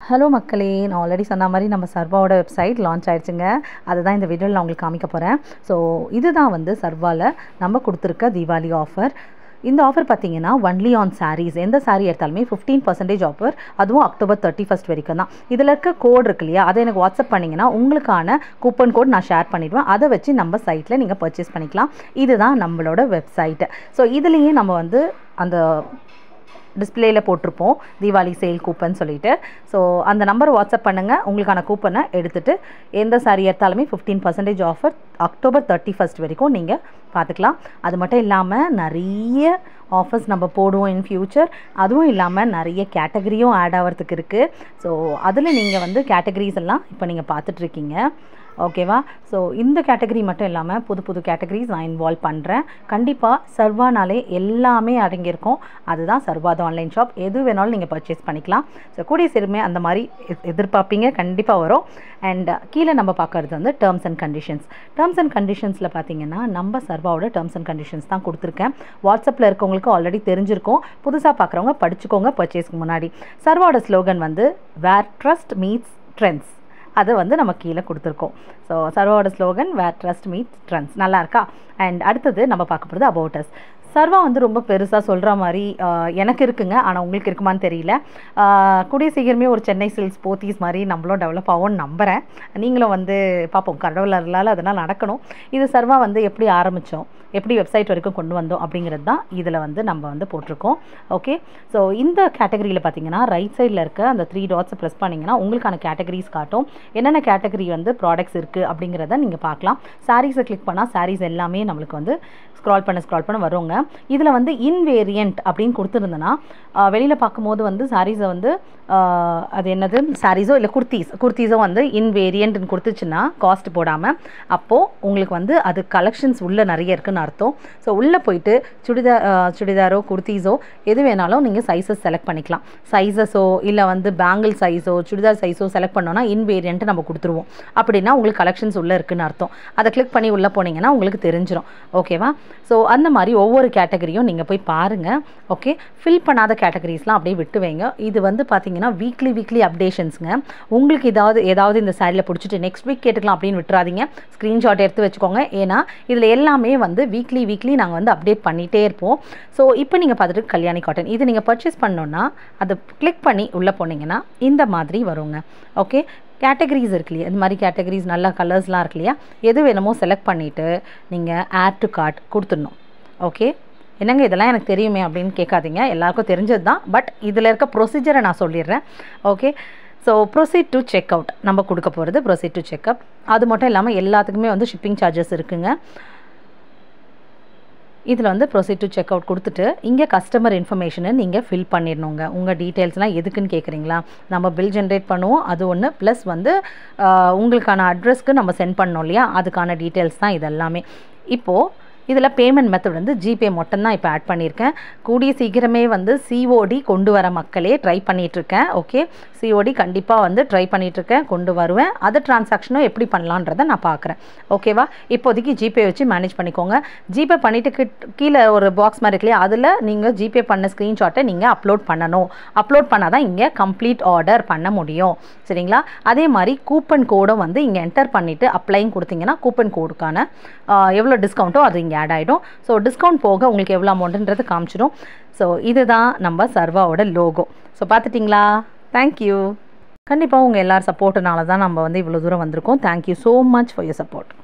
Hello மக்களே, நான் already சொன்ன மாதிரி நம்ம சர்வாவோட வெப்சைட் லான்ச் ஆயிடுச்சுங்க. அதுதான் இந்த வீடியோவில் நான் உங்களுக்கு காமிக்க போகிறேன். ஸோ இதுதான் வந்து சர்வாவில் நம்ம கொடுத்துருக்க தீபாவளி ஆஃபர். இந்த ஆஃபர் பார்த்தீங்கன்னா ஒன்லி ஆன் சாரீஸ். எந்த சாரீ எடுத்தாலுமே 15% ஆஃபர், அதுவும் அக்டோபர் 31 வரைக்கும் தான். இதில் இருக்க கோட் இருக்கு இல்லையா, அதை எனக்கு வாட்ஸ்அப் பண்ணிங்கன்னா உங்களுக்கான கூப்பன் கோட் நான் ஷேர் பண்ணிவிடுவேன். அதை வச்சு நம்ம சைட்டில் நீங்கள் பர்ச்சேஸ் பண்ணிக்கலாம். இதுதான் நம்மளோட வெப்சைட்டு. ஸோ இதுலேயே நம்ம வந்து அந்த டிஸ்பிளேயில் போட்டிருப்போம் தீபாவளி சேல் கூப்பன் சொல்லிட்டு. ஸோ அந்த நம்பரை வாட்ஸ்அப் பண்ணுங்கள், உங்களுக்கான கூப்பனை எடுத்துகிட்டு எந்த சாரீ எடுத்தாலுமே 15% ஆஃபர் அக்டோபர் 31 வரைக்கும் நீங்கள் பார்த்துக்கலாம். அது மட்டும் இல்லாமல் நிறைய ஆஃபர்ஸ் நம்ம போடுவோம் இன் ஃப்யூச்சர். அதுவும் இல்லாமல் நிறைய கேட்டகரியும் ஆட் ஆகிறதுக்கு இருக்குது. ஸோ அதில் நீங்கள் வந்து கேட்டகரிஸ் எல்லாம் இப்போ நீங்கள் பார்த்துட்ருக்கீங்க. ஓகேவா? ஸோ இந்த கேட்டகரி மட்டும் இல்லாமல் புது புது கேட்டகரிஸ் நான் இன்வால்வ் பண்ணுறேன். கண்டிப்பாக சர்வானாலே எல்லாமே அடங்கியிருக்கும். அதுதான் சர்வாத ஆன்லைன் ஷாப். எது வேணாலும் நீங்கள் பர்ச்சேஸ் பண்ணிக்கலாம். ஸோ கூடிய சீக்கிரமே அந்த மாதிரி எதிர்பார்ப்பீங்க, கண்டிப்பாக வரும். அண்ட் கீழே நம்ம பார்க்குறது வந்து terms and conditions. Terms and கண்டிஷன்ஸில் பார்த்தீங்கன்னா நம்ம சர்வாவோட டேர்ம்ஸ் அண்ட் கண்டிஷன்ஸ் தான் கொடுத்துருக்கேன். வாட்ஸ்அப்பில் இருக்கவங்களுக்கு ஆல்ரெடி தெரிஞ்சிருக்கும். புதுசாக பார்க்குறவங்க படிச்சுக்கோங்க பர்ச்சேஸ்க்கு முன்னாடி. சர்வாவோட ஸ்லோகன் வந்து வேர் ட்ரஸ்ட் மீட்ஸ் ட்ரெண்ட்ஸ். அதை வந்து நம்ம கீழே கொடுத்துருக்கோம். ஸோ சர்வாவோட ஸ்லோகன் வேர் ட்ரஸ்ட் மீட்ஸ் ட்ரெண்ட்ஸ். நல்லா இருக்கா? அண்ட் அடுத்தது நம்ம பார்க்க போகிறது அபவுட் அஸ். சர்வா வந்து ரொம்ப பெருசாக சொல்கிற மாதிரி எனக்கு இருக்குங்க, ஆனால் உங்களுக்கு இருக்குமான்னு தெரியல. கூடிய சீக்கிரமே ஒரு சென்னை சில்க்ஸ் போத்தீஸ் மாதிரி நம்மளும் டெவலப் ஆகும்னு நம்புகிறேன். நீங்களும் வந்து பார்ப்போம், கடவுளால் அதெல்லாம் நடக்கணும். இது சர்வா வந்து எப்படி ஆரம்பித்தோம், எப்படி வெப்சைட் வரைக்கும் கொண்டு வந்தோம் அப்படிங்கிறது தான் இதில் வந்து நம்ம வந்து போட்டிருக்கோம். ஓகே, ஸோ இந்த கேட்டகரியில் பார்த்தீங்கன்னா ரைட் சைடில் இருக்க அந்த 3 டாட்ஸை ப்ரெஸ் பண்ணிங்கன்னா உங்களுக்கான கேட்டகரிஸ் காட்டும். என்னென்ன கேட்டகரி வந்து ப்ராடக்ட்ஸ் இருக்குது அப்படிங்கிறத நீங்கள் பார்க்கலாம். சாரீஸை கிளிக் பண்ணால் சாரீஸ் எல்லாமே நம்மளுக்கு வந்து ஸ்க்ரால் பண்ண வருங்க. இதில் வந்து இன்வேரியண்ட் அப்படின்னு கொடுத்துருந்தேன்னா வெளியில் பார்க்கும்போது வந்து சாரீஸை வந்து அது என்னது சாரீஸோ இல்லை குர்த்தீஸோ வந்து இன்வேரியண்ட்னு கொடுத்துச்சுன்னா காஸ்ட் போடாமல், அப்போது உங்களுக்கு வந்து அது கலெக்ஷன்ஸ் உள்ளே நிறைய இருக்குதுன்னு அர்த்தம். ஸோ உள்ளே போயிட்டு சுடிதாரோ குர்த்தீஸோ எது வேணாலும் நீங்கள் சைஸஸ் செலக்ட் பண்ணிக்கலாம். சைஸஸோ இல்லை வந்து பேங்கிள் சைஸோ சுடிதார் சைஸோ செலக்ட் பண்ணோன்னா இன்வேரியண்ட்டு நம்ம கொடுத்துருவோம். அப்படின்னா உங்களுக்கு கலெக்ஷன்ஸ் உள்ளே இருக்குதுன்னு அர்த்தம். அதை கிளிக் பண்ணி உள்ளே போனீங்கன்னா உங்களுக்கு தெரிஞ்சிடும். ஓகேவா? ஸோ அந்த மாதிரி ஒவ்வொரு கேட்டகரியும் நீங்கள் போய் பாருங்கள். ஓகே, ஃபில் பண்ணாத கேட்டகரிஸ்லாம் அப்படியே விட்டு வைங்க. இது வந்து பார்த்தீங்கன்னா வீக்லி அப்டேஷன்ஸுங்க. உங்களுக்கு ஏதாவது இந்த சாரியில் பிடிச்சிட்டு நெக்ஸ்ட் வீக் கேட்டுக்கலாம் அப்படின்னு விட்டுறாதீங்க. ஸ்க்ரீன்ஷாட் எடுத்து வச்சுக்கோங்க. ஏன்னா இதில் எல்லாமே வந்து வீக்லி நாங்கள் வந்து அப்டேட் பண்ணிகிட்டே இருப்போம். ஸோ இப்போ நீங்கள் பார்த்துட்டு கல்யாணி காட்டன் இது நீங்கள் பர்ச்சேஸ் பண்ணோன்னா அதை கிளிக் பண்ணி உள்ளே போனீங்கன்னா இந்த மாதிரி வருங்க. ஓகே, கேட்டகரிஸ் இருக்கு இல்லையா, இந்த மாதிரி கேட்டகரிஸ் நல்ல கலர்ஸ்லாம் இருக்கு இல்லையா, எது வேணுமோ செலக்ட் பண்ணிவிட்டு நீங்கள் ஆட் டு கார்ட் கொடுத்துடணும். ஓகே, என்னங்க இதெல்லாம் எனக்கு தெரியுமே அப்படின்னு கேட்காதீங்க, எல்லாருக்கும் தெரிஞ்சது தான். பட் இதில் இருக்க ப்ரொசீஜரை நான் சொல்லிடுறேன். Okay, so proceed to check out நம்ம கொடுக்க போகிறது ப்ரொசீட் டு செக் அவுட். அது மட்டும் இல்லாமல் எல்லாத்துக்குமே வந்து ஷிப்பிங் சார்ஜஸ் இருக்குங்க. இதில் வந்து ப்ரொசீட் டு செக் அவுட் கொடுத்துட்டு இங்கே கஸ்டமர் இன்ஃபர்மேஷனை நீங்கள் ஃபில் பண்ணிடணுங்க. உங்கள் டீட்டெயில்ஸ்லாம் எதுக்குன்னு கேட்குறீங்களா, நம்ம பில் ஜென்ரேட் பண்ணுவோம் அது ஒன்று, ப்ளஸ் வந்து உங்களுக்கான அட்ரஸ்க்கு நம்ம சென்ட் பண்ணோம் இல்லையா, அதுக்கான டீட்டெயில்ஸ் தான் இதெல்லாமே. இப்போது இதில் பேமெண்ட் மெத்தட் வந்து ஜிபே மட்டும்தான் இப்போ ஆட் பண்ணியிருக்கேன். கூடிய சீக்கிரமே வந்து சிஓடி கொண்டு வர மக்களே ட்ரை பண்ணிகிட்ருக்கேன். ஓகே, சிஓடி கண்டிப்பாக வந்து ட்ரை பண்ணிகிட்ருக்கேன், கொண்டு வருவேன். அது டிரான்சாக்ஷனும் எப்படி பண்ணலான்றதை நான் பார்க்குறேன். ஓகேவா? இப்போதைக்கு ஜிபே வச்சு மேனேஜ் பண்ணிக்கோங்க. ஜிபே பண்ணிவிட்டு கீழே ஒரு பாக்ஸ் மாதிரி இருக்கு இல்லையா, அதில் நீங்கள் ஜிபே பண்ண ஸ்க்ரீன்ஷாட்டை நீங்கள் அப்லோட் பண்ணணும். அப்லோட் பண்ணால் தான் இங்கே கம்ப்ளீட் ஆர்டர் பண்ண முடியும். சரிங்களா? அதே மாதிரி கூப்பன் கோடும் வந்து இங்கே என்டர் பண்ணிவிட்டு அப்ளைன்னு கொடுத்தீங்கன்னா கூப்பன் கோடுக்கான எவ்வளோ டிஸ்கவுண்ட்டோ அது இங்கே ஆட் ஆகிடும். ஸோ டிஸ்கவுண்ட் போக உங்களுக்கு எவ்வளோ அமௌண்ட்டுன்றது காமிச்சிடும். ஸோ இதுதான் நம்ம சர்வாவோட லோகோ. ஸோ பார்த்துட்டிங்களா? தேங்க்யூ. கண்டிப்பாக உங்கள் எல்லார் சப்போர்ட்டுனால தான் நம்ம வந்து இவ்வளோ தூரம் வந்திருக்கோம். Thank you so much for your support.